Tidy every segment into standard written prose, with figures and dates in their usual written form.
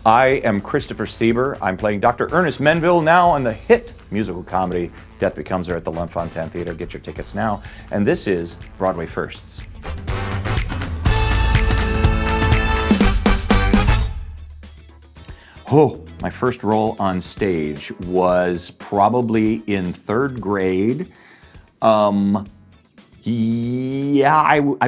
I am Christopher Sieber. I'm playing Dr. Ernest Menville now on the hit musical comedy Death Becomes Her at the L'Enfantine Theater. Get your tickets now. And this is Broadway Firsts. Oh, my first role on stage was probably in third grade. I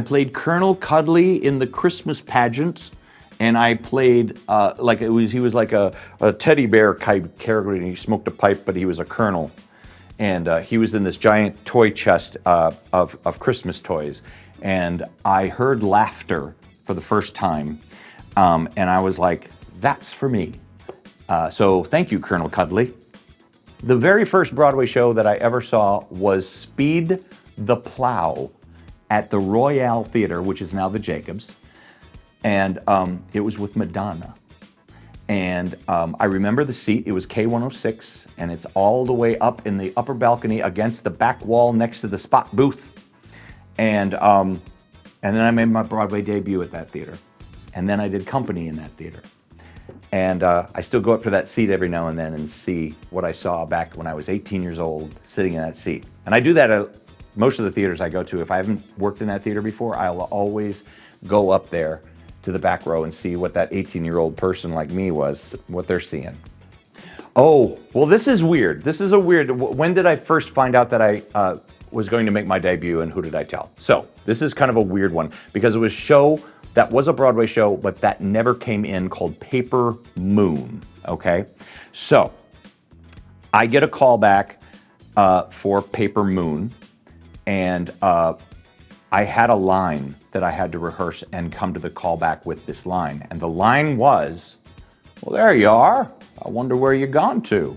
played Colonel Cuddly in the Christmas pageant. And I played he was like a teddy bear type character, and he smoked a pipe, but he was a colonel. And he was in this giant toy chest of Christmas toys. And I heard laughter for the first time. And I was like, that's for me. So thank you, Colonel Cuddly. The very first Broadway show that I ever saw was Speed the Plow at the Royale Theater, which is now the Jacobs. And it was with Madonna. And I remember the seat. It was K106, and it's all the way up in the upper balcony against the back wall next to the spot booth. And then I made my Broadway debut at that theater. And then I did company in that theater. And I still go up to that seat every now and then and see what I saw back when I was 18 years old, sitting in that seat. And I do that at most of the theaters I go to. If I haven't worked in that theater before, I'll always go up there to the back row and see what that 18-year-old person like me was, what they're seeing. Oh, well, this is weird. This is a weird, when did I first find out that I was going to make my debut, and who did I tell? So this is kind of a weird one, because it was a show that was a Broadway show, but that never came in, called Paper Moon, okay? So I get a call back for Paper Moon, and I had a line that I had to rehearse and come to the callback with this line. And the line was, well, there you are. I wonder where you gone to.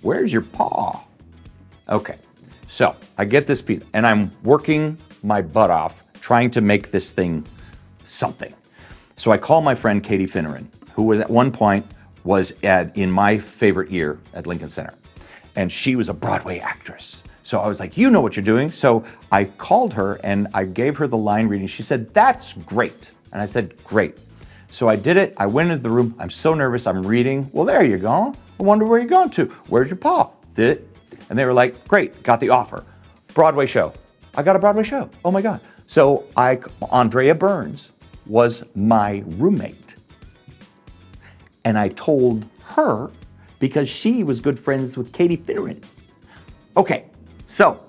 Where's your paw? Okay, so I get this piece, and I'm working my butt off trying to make this thing something. So I call my friend Katie Finneran, who was at one point was in my favorite year at Lincoln Center. And she was a Broadway actress. So I was like, you know what you're doing. So I called her and I gave her the line reading. She said, that's great. And I said, great. So I did it. I went into the room. I'm so nervous. I'm reading. Well, there you go. I wonder where you're going to. Where's your paw? Did it. And they were like, great. Got the offer. Broadway show. I got a Broadway show. Oh my God. So Andrea Burns was my roommate. And I told her because she was good friends with Katie Finneran. Okay. So,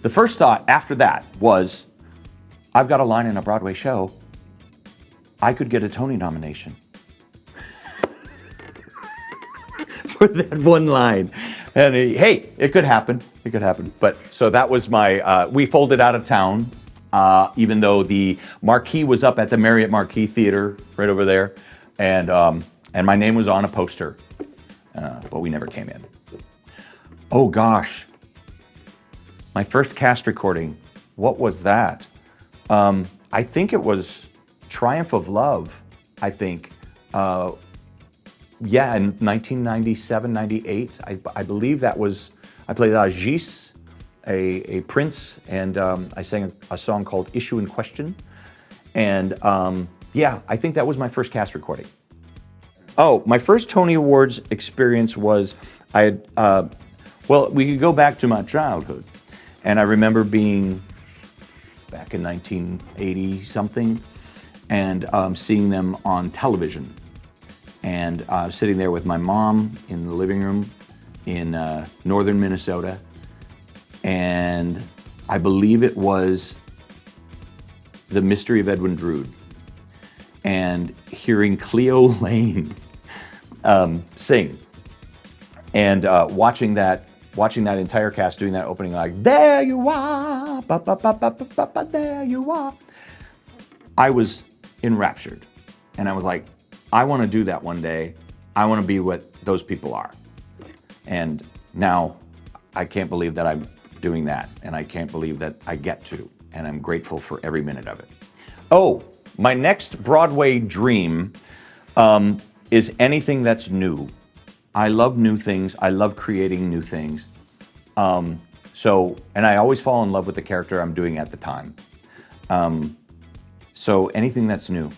the first thought after that was, I've got a line in a Broadway show. I could get a Tony nomination for that one line. And hey, it could happen. It could happen. But so that was my, we folded out of town, even though the marquee was up at the Marriott Marquis Theater right over there. And my name was on a poster, but we never came in. Oh gosh. My first cast recording, what was that? I think it was Triumph of Love, I think. In 1997, 98. I believe that was, I played Agis, a prince, and I sang a song called Issue in Question. And I think that was my first cast recording. Oh, my first Tony Awards experience was, we could go back to my childhood. And I remember being back in 1980 something and seeing them on television. And sitting there with my mom in the living room in northern Minnesota. And I believe it was The Mystery of Edwin Drood. And hearing Cleo Lane sing. And watching that entire cast doing that opening, like, there you are, ba, ba, ba, ba, ba, ba, ba, there you are. I was enraptured. And I was like, I want to do that one day. I want to be what those people are. And now I can't believe that I'm doing that. And I can't believe that I get to. And I'm grateful for every minute of it. Oh, my next Broadway dream is anything that's new. I love new things. I love creating new things. And I always fall in love with the character I'm doing at the time. So anything that's new.